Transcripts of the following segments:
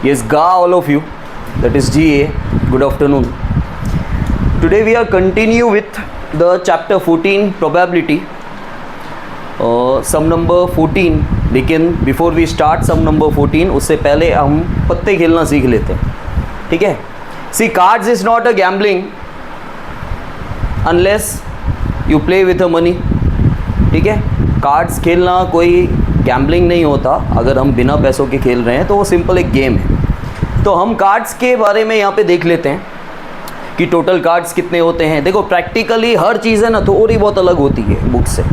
Yes, Ga, all of you. That is GA. Good afternoon. Today we are continue with the chapter 14 probability. Sum number 14. लेकिन before we start sum number 14 उससे पहले हम पत्ते खेलना सीख लेते हैं. ठीक है? See, cards is not a gambling unless you play with the money. ठीक है? कार्ड्स खेलना कोई गैम्बलिंग नहीं होता. अगर हम बिना पैसों के खेल रहे हैं तो वो सिंपल एक गेम है. तो हम कार्ड्स के बारे में यहाँ पे देख लेते हैं कि टोटल कार्ड्स कितने होते हैं. देखो प्रैक्टिकली हर चीज़ है ना थोड़ी बहुत अलग होती है बुक से.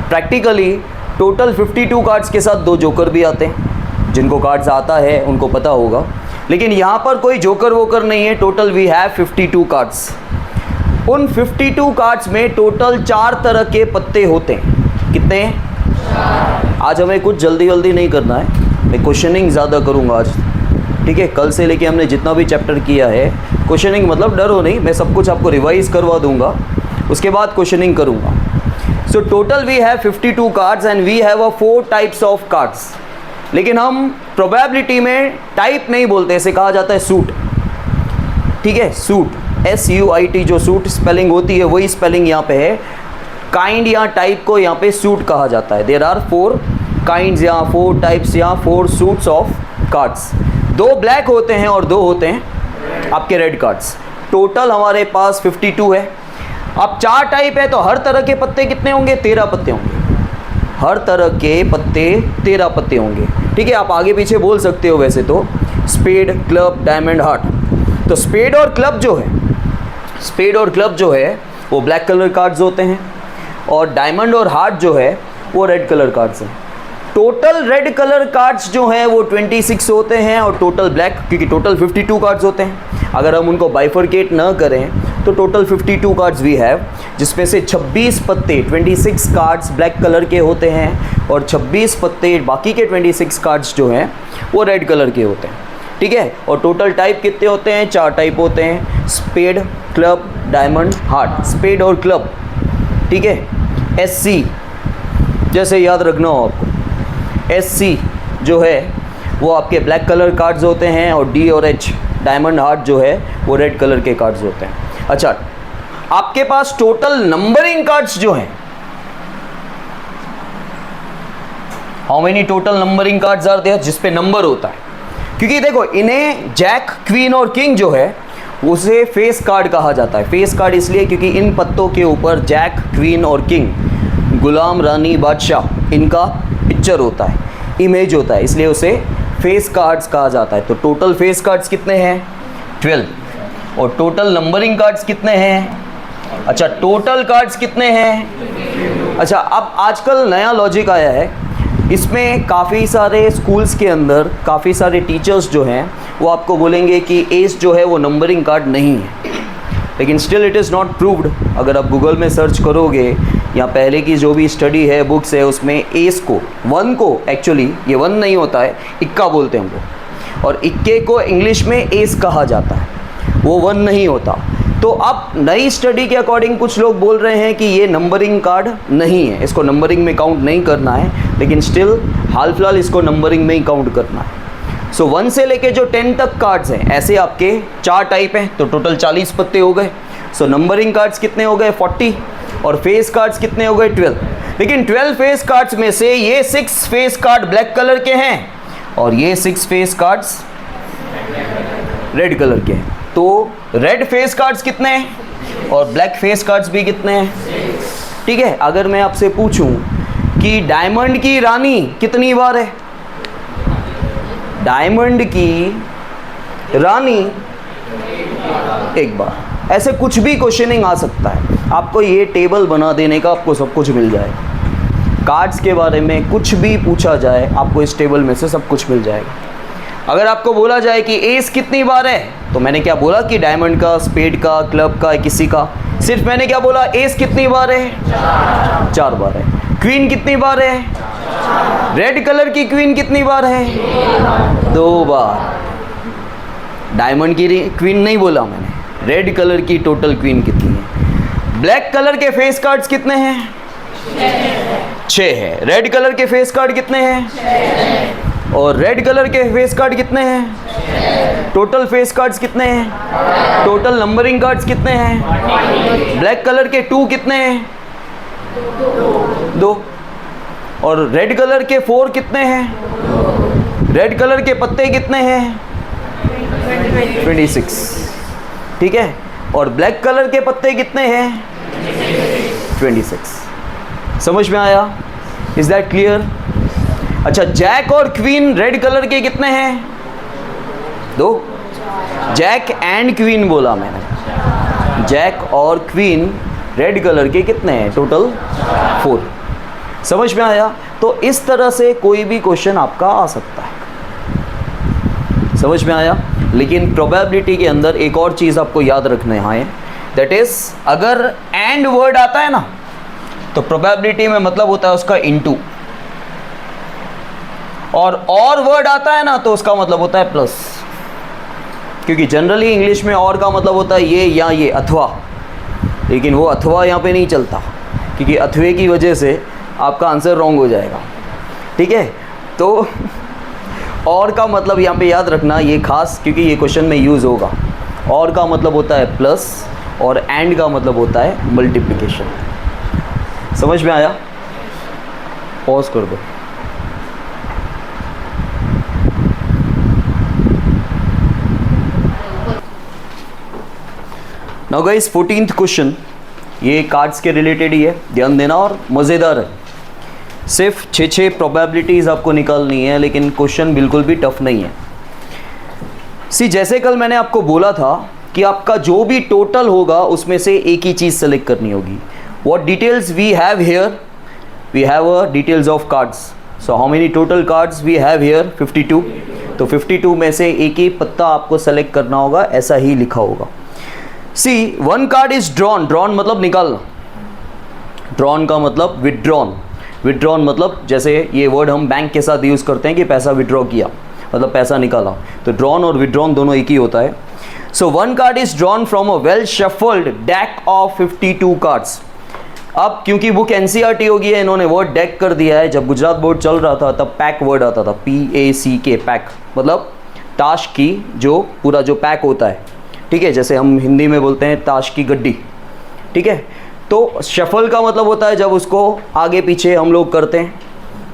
प्रैक्टिकली टोटल 52 कार्ड्स के साथ 2 जोकर भी आते हैं. जिनको कार्ड्स आता है उनको पता होगा. लेकिन यहाँ पर कोई जोकर वोकर नहीं है. Total we have 52 cards. उन 52 कार्ड्स में टोटल 4 तरह के पत्ते होते हैं. कितने? आज हमें कुछ जल्दी नहीं करना है. मैं क्वेश्चनिंग ज़्यादा करूँगा आज. ठीक है? कल से लेके हमने जितना भी चैप्टर किया है क्वेश्चनिंग, मतलब डरो नहीं, मैं सब कुछ आपको रिवाइज करवा दूंगा. उसके बाद क्वेश्चनिंग करूँगा. So total we have 52 cards and we have 4 types of cards. लेकिन हम प्रोबेबिलिटी में टाइप नहीं बोलते, ऐसे कहा जाता है सूट. ठीक है? सूट, SUIT जो सूट स्पेलिंग होती है वही स्पेलिंग यहाँ पे है. काइंड या टाइप को यहाँ पे सूट कहा जाता है. देयर आर 4 काइंड्स या 4 टाइप्स या 4 सूट्स ऑफ कार्ड्स. 2 ब्लैक होते हैं और 2 होते हैं आपके रेड कार्ड्स. टोटल हमारे पास 52 है. अब 4 टाइप है तो हर तरह के पत्ते कितने होंगे? 13 पत्ते होंगे. हर तरह के पत्ते 13 पत्ते होंगे. ठीक है? आप आगे पीछे बोल सकते हो वैसे तो. Spade, club, diamond, heart. तो स्पेड और क्लब जो है वो ब्लैक कलर कार्ड्स होते हैं और डायमंड और हार्ट जो है वो रेड कलर कार्ड्स हैं. टोटल रेड कलर कार्ड्स जो हैं वो 26 होते हैं और टोटल ब्लैक, क्योंकि टोटल 52 कार्ड्स होते हैं. अगर हम उनको बाइफरकेट ना करें तो टोटल 52 कार्ड्स वी हैव, जिसमें से 26 पत्ते 26 कार्ड्स ब्लैक कलर के होते हैं और 26 पत्ते बाकी के 26 कार्ड्स जो हैं वो रेड कलर के होते हैं. ठीक है? और टोटल टाइप कितने होते हैं? 4 टाइप होते हैं. Spade, club, diamond, heart. Spade और क्लब. ठीक है? SC जैसे याद रखना हो आपको. SC जो है वो आपके ब्लैक कलर कार्ड्स होते हैं और D और H डायमंड, हार्ट जो है वो रेड कलर के कार्ड्स होते हैं. अच्छा, आपके पास टोटल नंबरिंग कार्ड्स जो हैं, how many total numbering cards are there, जिस पे नंबर होता है. क्योंकि देखो इन्हें जैक, क्वीन और किंग जो है उसे फेस कार्ड कहा जाता है. फेस कार्ड इसलिए क्योंकि इन पत्तों के ऊपर जैक, क्वीन और किंग, गुलाम, रानी, बादशाह, इनका पिक्चर होता है, इमेज होता है, इसलिए उसे फेस कार्ड्स कहा जाता है. तो टोटल फेस कार्ड्स कितने हैं? 12. और टोटल नंबरिंग कार्ड्स कितने हैं? अच्छा, टोटल कार्ड्स कितने हैं? अच्छा, अब आजकल नया लॉजिक आया है. इसमें काफ़ी सारे स्कूल्स के अंदर काफ़ी सारे टीचर्स जो हैं वो आपको बोलेंगे कि एस जो है वो नंबरिंग कार्ड नहीं है. लेकिन still it is not proved. अगर आप गूगल में सर्च करोगे या पहले की जो भी स्टडी है, बुक्स है, उसमें एस को, 1 को, एक्चुअली ये 1 नहीं होता है, इक्का बोलते हैं हमको, और इक्के को इंग्लिश में एस कहा जाता है, वो 1 नहीं होता. तो अब नई स्टडी के अकॉर्डिंग कुछ लोग बोल रहे हैं कि ये नंबरिंग कार्ड नहीं है, इसको नंबरिंग में काउंट नहीं करना है. लेकिन स्टिल हाल फिलहाल इसको नंबरिंग में ही काउंट करना है. सो 1 से लेके जो 10 तक कार्ड्स हैं, ऐसे आपके 4 टाइप हैं, तो टोटल 40 पत्ते हो गए. सो नंबरिंग कार्ड्स कितने हो गए? 40. और फेस कार्ड्स कितने हो गए? 12. लेकिन 12 फेस कार्ड्स में से ये 6 फेस कार्ड ब्लैक कलर के हैं और ये 6 फेस कार्ड्स रेड कलर के हैं. तो रेड फेस कार्ड्स कितने हैं और ब्लैक फेस कार्ड्स भी कितने हैं? ठीक है? अगर मैं आपसे पूछूं कि डायमंड की रानी कितनी बार है? डायमंड की रानी 1 बार. ऐसे कुछ भी क्वेश्चनिंग आ सकता है. आपको ये टेबल बना देने का आपको सब कुछ मिल जाएगा. कार्ड्स के बारे में कुछ भी पूछा जाए आपको इस टेबल में से सब कुछ मिल जाएगा. अगर आपको बोला जाए कि एस कितनी बार है, तो मैंने क्या बोला कि डायमंड का, स्पेड का, क्लब का, किसी का, सिर्फ मैंने क्या बोला? एस कितनी बार है? 4 बार है. क्वीन कितनी बार है? रेड कलर की क्वीन कितनी बार है? 2 बार. डायमंड की क्वीन नहीं बोला मैंने, रेड कलर की टोटल क्वीन कितनी है? ब्लैक कलर के फेस कार्ड्स कितने हैं? 6 है. रेड कलर के फेस कार्ड कितने हैं? और रेड कलर के फेस कार्ड कितने हैं? टोटल फेस कार्ड्स कितने हैं? टोटल नंबरिंग कार्ड्स कितने हैं? ब्लैक कलर के 2 कितने हैं? 2। और रेड कलर के 4 कितने हैं? रेड कलर के पत्ते कितने हैं? 26। ठीक है। और ब्लैक कलर के पत्ते कितने हैं? 26। समझ में आया? Is that clear? अच्छा, जैक और क्वीन रेड कलर के कितने हैं? 2। जैक एंड क्वीन बोला मैंने। जैक और क्वीन रेड कलर के कितने हैं? टोटल 4। समझ में आया? तो इस तरह से कोई भी क्वेश्चन आपका आ सकता है। समझ में आया? लेकिन प्रोबेबिलिटी के अंदर एक और चीज़ आपको याद रखना है, दैट इज अगर एंड वर्ड आता है ना, तो प्रोबेबिलिटी में मतलब होता है उसका इनटू, और वर्ड आता है ना तो उसका मतलब होता है प्लस। क्योंकि जनरली इंग्लिश में और का मतलब होता है ये या ये, अथवा, लेकिन वो अथवा यहाँ पे नहीं चलता, क्योंकि अथवे की वजह से आपका आंसर रॉन्ग हो जाएगा। ठीक है, तो और का मतलब यहाँ पे याद रखना ये खास, क्योंकि ये क्वेश्चन में यूज़ होगा। और का मतलब होता है प्लस और एंड का मतलब होता है मल्टीप्लिकेशन। समझ में आया? पॉज कर दो। नाउ गाइस, 14th क्वेश्चन ये कार्ड्स के रिलेटेड ही है, ध्यान देना, और मज़ेदार है। सिर्फ 6 प्रोबेबिलिटीज़ आपको निकालनी है, लेकिन क्वेश्चन बिल्कुल भी टफ नहीं है। जैसे कल मैंने आपको बोला था कि आपका जो भी टोटल होगा उसमें से एक ही चीज़ सेलेक्ट करनी होगी। What details we have here? We have a details of cards. So how many total cards we have here? 52। तो 52 में से एक ही पत्ता आपको सेलेक्ट करना होगा, ऐसा ही लिखा होगा। One card is drawn. Drawn मतलब निकालना, ड्रॉन का मतलब विदड्रॉन। विदड्रॉन मतलब जैसे ये वर्ड हम बैंक के साथ यूज़ करते हैं कि पैसा विड्रॉ किया, मतलब पैसा निकाला। तो ड्रॉन और विदड्रॉन दोनों एक ही होता है। So one card is drawn from a well shuffled deck of 52 cards. अब क्योंकि बुक एनसीईआरटी हो गई है, इन्होंने वर्ड डेक कर दिया है। जब गुजरात बोर्ड चल रहा था तब पैक वर्ड आता था, PACK, पैक मतलब ताश की जो पूरा जो पैक होता है। ठीक है, जैसे हम हिंदी में बोलते हैं ताश की गड्डी। ठीक है, तो शफल का मतलब होता है जब उसको आगे पीछे हम लोग करते हैं।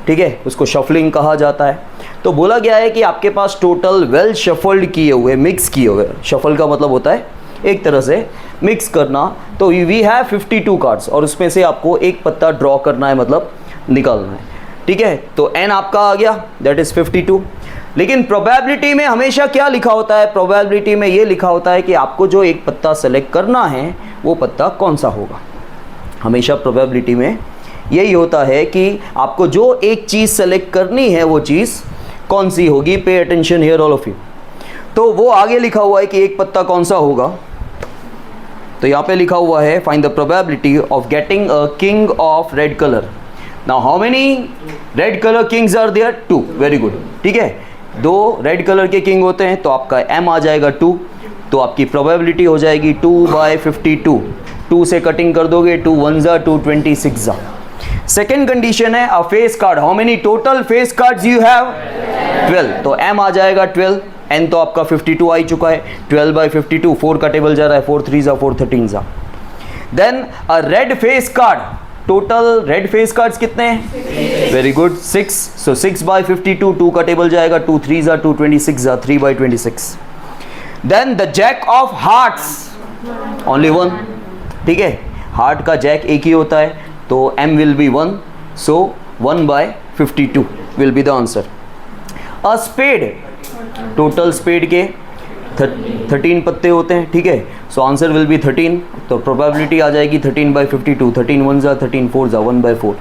ठीक है, उसको शफलिंग कहा जाता है। तो बोला गया है कि आपके पास टोटल वेल शफल्ड किए हुए, मिक्स किए हुए, शफल का मतलब होता है एक तरह से मिक्स करना। तो वी हैव 52 कार्ड्स और उसमें से आपको एक पत्ता ड्रॉ करना है, मतलब निकालना है। ठीक है, तो n आपका आ गया, दैट इज़ 52। लेकिन प्रोबेबिलिटी में हमेशा क्या लिखा होता है? प्रोबेबिलिटी में ये लिखा होता है कि आपको जो एक पत्ता सेलेक्ट करना है वो पत्ता कौन सा होगा। हमेशा प्रोबेबिलिटी में यही होता है कि आपको जो एक चीज़ सेलेक्ट करनी है वो चीज़ कौन सी होगी। Pay attention here all of you. तो वो आगे लिखा हुआ है कि एक पत्ता कौन सा होगा। तो यहाँ पे लिखा हुआ है find the probability of getting a king of red colour. Now how many red colour kings are there? 2। Very good. ठीक है, 2 रेड कलर के किंग होते हैं, तो आपका m आ जाएगा 2। तो आपकी प्रोबेबिलिटी हो जाएगी 2/52। 2 से कटिंग कर दोगे, 2 1 2 26। सेकेंड कंडीशन है अ face card. How many total face cards you have? 12। तो m आ जाएगा 12। n तो आपका 52 आ ही चुका है। 12/52, 4 का टेबल जा रहा है, 4 3 4 13। Then a red face card. Total red face cards कितने हैं? Very good, 6। सो 6/52, 2 का टेबल जाएगा, 2 3 2 26, 3/26। Then the jack of hearts, only 1। ठीक है, हार्ट का जैक एक ही होता है, तो m will be 1। So 1/52 will be the answer. A spade. Total spade के 13 पत्ते होते हैं। ठीक है, सो आंसर विल बी 13। तो प्रोबेबिलिटी आ जाएगी 13/52। 13 1 13 4 1/4।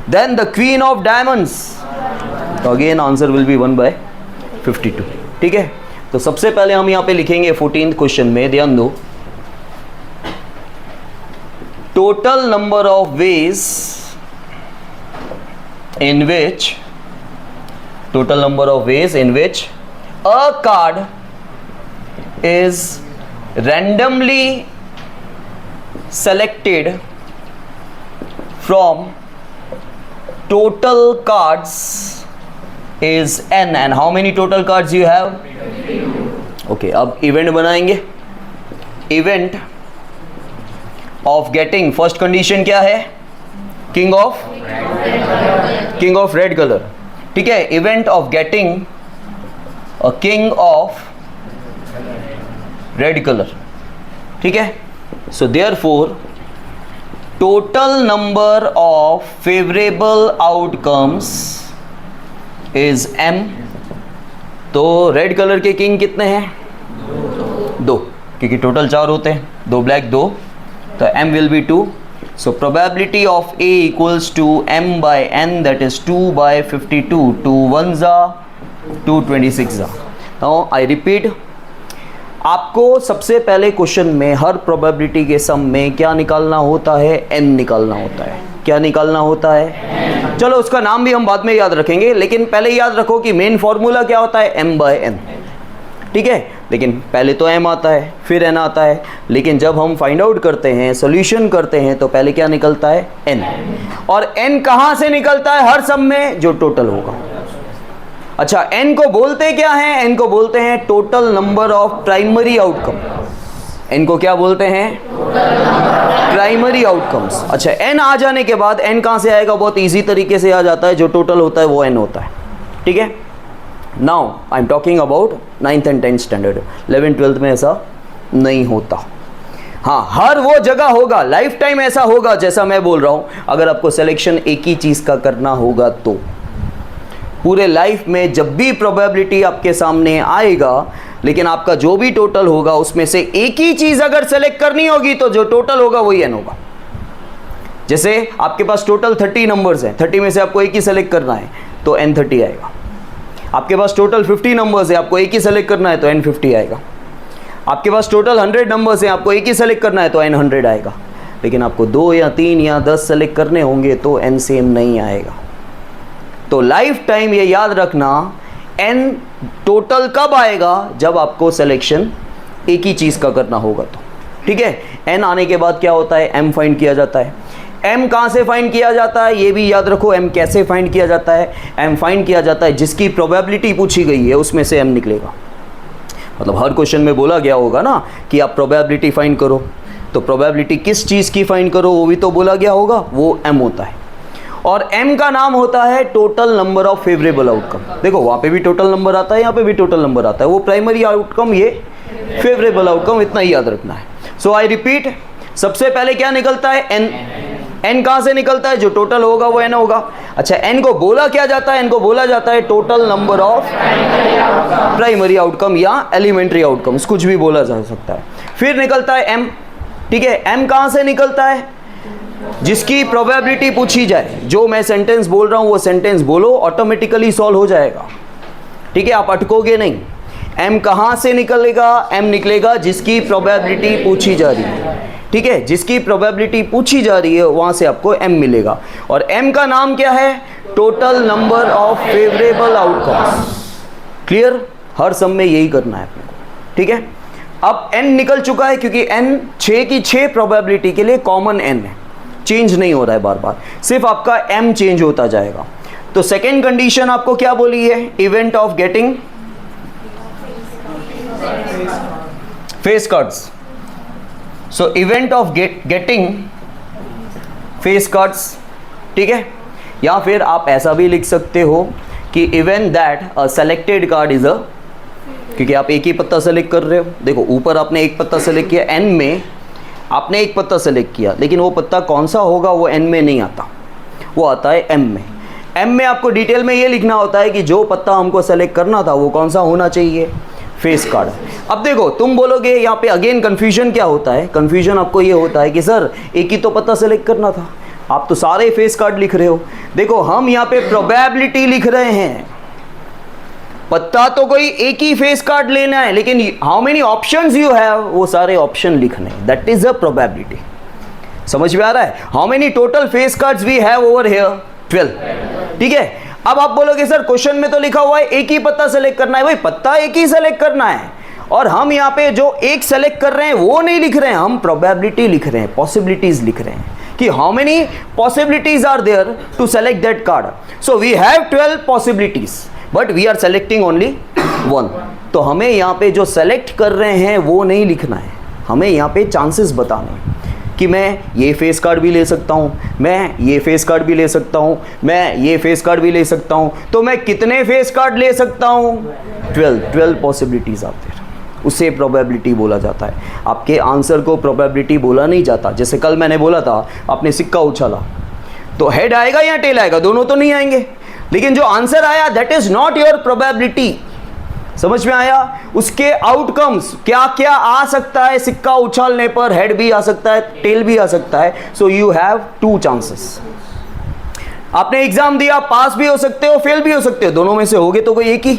Then the queen of diamonds, तो अगेन आंसर विल बी 1/52। ठीक है, तो सबसे पहले हम यहाँ पे लिखेंगे 14th क्वेश्चन में, ध्यान दो, total number of ways in which a card is randomly selected from total cards is n and how many total cards you have? Okay, अब event बनाएंगे. Event of getting first condition क्या है? King of red color. ठीक है, event of getting a king of red color. ठीक है, so therefore total number of favorable outcomes is m. तो red colour के किंग कितने हैं? दो, क्योंकि टोटल 4 होते हैं, 2 ब्लैक 2, तो m will be 2. So probability of A equals to m by n, that is 2 by 52. 2 1s are 2 26 are. Now I repeat, आपको सबसे पहले क्वेश्चन में हर प्रोबेबिलिटी के सम में क्या निकालना होता है? n निकालना होता है. क्या निकालना होता है? चलो उसका नाम भी हम बाद में याद रखेंगे, लेकिन पहले याद रखो कि मेन फॉर्मूला क्या होता है? m by n. ठीक है, लेकिन पहले तो m आता है, फिर n आता है, लेकिन जब हम फाइंड आउट करते हैं, सॉल्यूशन करते हैं, तो पहले क्या निकलता है? n. और n कहाँ से निकलता है? हर सम में जो टोटल होगा. अच्छा, n को बोलते क्या हैं? n को बोलते हैं total number of primary outcome. n को क्या बोलते हैं? Primary outcomes. अच्छा, n आ जाने के बाद n कहाँ से आएगा? बहुत इजी तरीके से आ जाता है, जो टोटल होता है वो n होता है. ठीक है, now I am talking about 9th and 10th standard. 11th 12th में ऐसा नहीं होता. हाँ, हर वो जगह होगा, लाइफ टाइम ऐसा होगा जैसा मैं बोल रहा हूँ. अगर आपको सिलेक्शन एक ही चीज़ का करना होगा तो पूरे लाइफ में जब भी प्रोबेबिलिटी आपके सामने आएगा, लेकिन आपका जो भी टोटल होगा उसमें से एक ही चीज़ अगर सेलेक्ट करनी होगी तो जो टोटल होगा वही n होगा. जैसे आपके पास टोटल 30 नंबर्स हैं, 30 में से आपको एक ही सेलेक्ट करना है तो n 30 आएगा. आपके पास टोटल 50 नंबर्स है, आपको एक ही सेलेक्ट करना है तो n 50 आएगा. आपके पास टोटल 100 नंबर्स हैं, आपको एक ही सेलेक्ट करना है तो n 100 आएगा. लेकिन आपको 2 या 3 या 10 सेलेक्ट करने होंगे तो n सेम नहीं आएगा. तो लाइफ टाइम ये याद रखना, n टोटल कब आएगा? जब आपको सिलेक्शन एक ही चीज़ का करना होगा तो. ठीक है, n आने के बाद क्या होता है? m फाइंड किया जाता है. m कहाँ से फाइंड किया जाता है ये भी याद रखो. m कैसे फाइंड किया जाता है? m फाइंड किया जाता है जिसकी प्रोबेबिलिटी पूछी गई है उसमें से m निकलेगा. मतलब हर क्वेश्चन में बोला गया होगा ना कि आप प्रोबेबिलिटी फाइंड करो, तो प्रोबेबिलिटी किस चीज़ की फाइंड करो वो भी तो बोला गया होगा, वो m होता है. और m का नाम होता है total number of favourable outcome. देखो वहाँ पे भी टोटल नंबर आता है, यहाँ पे भी टोटल नंबर आता है. वो प्राइमरी आउटकम, ये फेवरेबल आउटकम, इतना ही याद रखना है. सो आई रिपीट, सबसे पहले क्या निकलता है? n. n कहाँ से निकलता है? जो टोटल होगा वो n होगा. अच्छा, n को बोला क्या जाता है? n को बोला जाता है total number of primary outcome या एलिमेंट्री आउटकम्स, कुछ भी बोला जा सकता है. फिर निकलता है m. ठीक है, m कहाँ से निकलता है? जिसकी प्रोबेबिलिटी पूछी जाए. जो मैं सेंटेंस बोल रहा हूँ वो सेंटेंस बोलो, ऑटोमेटिकली सॉल्व हो जाएगा. ठीक है, आप अटकोगे नहीं. m कहाँ से निकलेगा? m निकलेगा जिसकी प्रोबेबिलिटी पूछी जा रही है. ठीक है, जिसकी प्रोबेबिलिटी पूछी जा रही है वहाँ से आपको m मिलेगा. और m का नाम क्या है? Total number of favourable outcomes. Clear? हर सम में यही करना है आपको. ठीक है, अब n निकल चुका है क्योंकि n 6 की 6 प्रोबेबिलिटी के लिए कॉमन n है, चेंज नहीं हो रहा है बार बार, सिर्फ आपका m चेंज होता जाएगा. तो सेकेंड कंडीशन आपको क्या बोली है? Event of getting face cards. So event of getting face cards. ठीक है, या फिर आप ऐसा भी लिख सकते हो कि event that a selected card is a, क्योंकि आप एक ही पत्ता सेलेक्ट कर रहे हो. देखो ऊपर आपने एक पत्ता सेलेक्ट किया, n में आपने एक पत्ता सेलेक्ट किया, लेकिन वो पत्ता कौन सा होगा वो n में नहीं आता, वो आता है m में. m में आपको डिटेल में ये लिखना होता है कि जो पत्ता हमको सेलेक्ट करना था वो कौन सा होना चाहिए? Face card. अब देखो तुम बोलोगे यहाँ पे अगेन कन्फ्यूजन क्या होता है? कन्फ्यूजन आपको ये होता है कि सर एक ही तो पत्ता सेलेक्ट करना था, आप तो सारे फेस कार्ड लिख रहे हो. देखो हम यहाँ पे प्रोबेबिलिटी लिख रहे हैं, पत्ता तो कोई एक ही फेस कार्ड लेना है, लेकिन how many options you have, वो सारे ऑप्शन लिखने, दैट इज अ प्रोबेबिलिटी. समझ में आ रहा है? How many total face cards we have over here? 12. ठीक है, अब आप बोलोगे सर क्वेश्चन में तो लिखा हुआ है एक ही पत्ता सेलेक्ट करना है. भाई पत्ता एक ही सेलेक्ट करना है, और हम यहाँ पे जो एक सेलेक्ट कर रहे हैं वो नहीं लिख रहे हैं, हम प्रोबेबिलिटी लिख रहे हैं, पॉसिबिलिटीज लिख रहे हैं कि how many possibilities are there to select that card. So we have 12 possibilities. But we are selecting only 1। तो हमें यहाँ पे जो सेलेक्ट कर रहे हैं वो नहीं लिखना है, हमें यहाँ पे चांसेस बताने हैं कि मैं ये फेस कार्ड भी ले सकता हूँ, मैं ये फेस कार्ड भी ले सकता हूँ, मैं ये फेस कार्ड भी ले सकता हूँ। तो मैं कितने फेस कार्ड ले सकता हूँ? 12 पॉसिबिलिटीज आर देयर, उसे प्रोबेबिलिटी बोला जाता है। आपके आंसर को प्रोबेबिलिटी बोला नहीं जाता। जैसे कल मैंने बोला था, आपने सिक्का उछाला तो हेड आएगा या टेल आएगा? दोनों तो नहीं आएंगे, लेकिन जो आंसर आया that is not your probability. समझ में आया? उसके आउटकम्स क्या क्या आ सकता है सिक्का उछालने पर? हेड भी आ सकता है, टेल भी आ सकता है। So you have 2 chances. आपने एग्जाम दिया, पास भी हो सकते हो, फेल भी हो सकते हो, दोनों में से होगे तो कोई एक ही,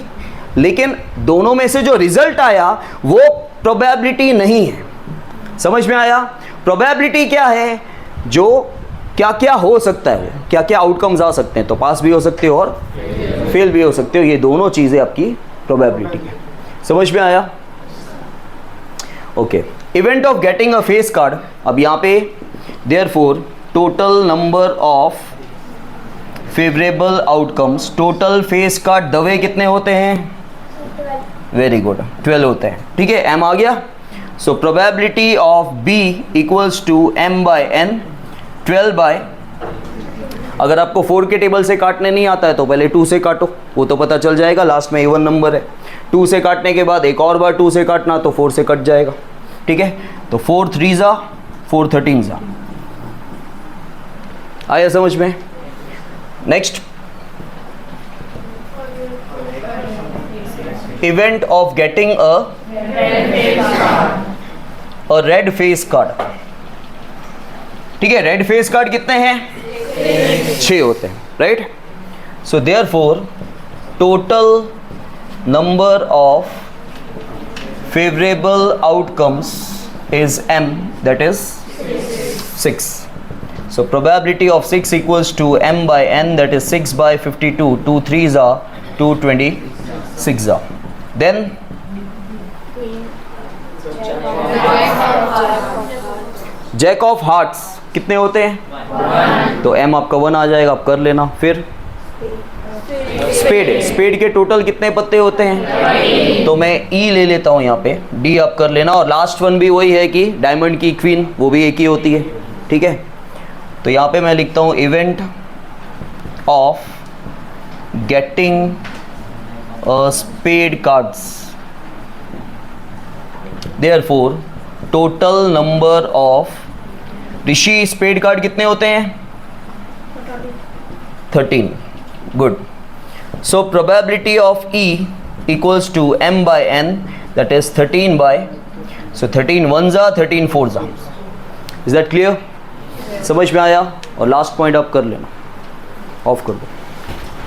लेकिन दोनों में से जो रिजल्ट आया वो प्रोबेबिलिटी नहीं है। समझ में आया? प्रोबेबिलिटी क्या है? जो क्या क्या हो सकता है, क्या क्या आउटकम्स आ सकते हैं। तो पास भी हो सकते हो और फेल भी हो सकते हो, ये दोनों चीजें आपकी प्रोबेबिलिटी है। समझ में आया? Okay, event of getting a face card. अब यहाँ पे therefore total number of favourable outcomes, total face card Dave कितने होते हैं? वेरी गुड, 12 होते हैं। ठीक है, m आ गया। So probability of b equals to m by n, 12 by, अगर आपको 4 के टेबल से काटने नहीं आता है तो पहले 2 से काटो, वो तो पता चल जाएगा, लास्ट में इवन नंबर है। 2 से काटने के बाद एक और बार 2 से काटना तो 4 से कट जाएगा। ठीक है, तो 4 3 जा 4 13 जा। आया समझ में? Next, event of getting a red face card. ठीक है, रेड फेस कार्ड कितने हैं? 6 होते हैं, right? So therefore total number of favourable outcomes is m, that is 6. So probability of 6 equals to m by n, that is 6 by 52. 2 3s are 226 are. Then jack of hearts कितने होते हैं? 1। तो m आपका 1 आ जाएगा, आप कर लेना। फिर स्पेड के टोटल कितने पत्ते होते हैं? तो मैं E ले लेता हूं यहाँ पे, D आप कर लेना। और लास्ट वन भी वही है कि डायमंड की क्वीन, वो भी एक ही होती है। ठीक है, तो यहाँ पे मैं लिखता हूँ event of getting spade cards, therefore total number of, Rishi spade card कितने होते हैं? 13। Good. So probability of E equals to m by n, that is 13 by, so 13 1s are 13 4s are. Is that clear? समझ में आया? और last point आप कर लेना, ऑफ कर दो।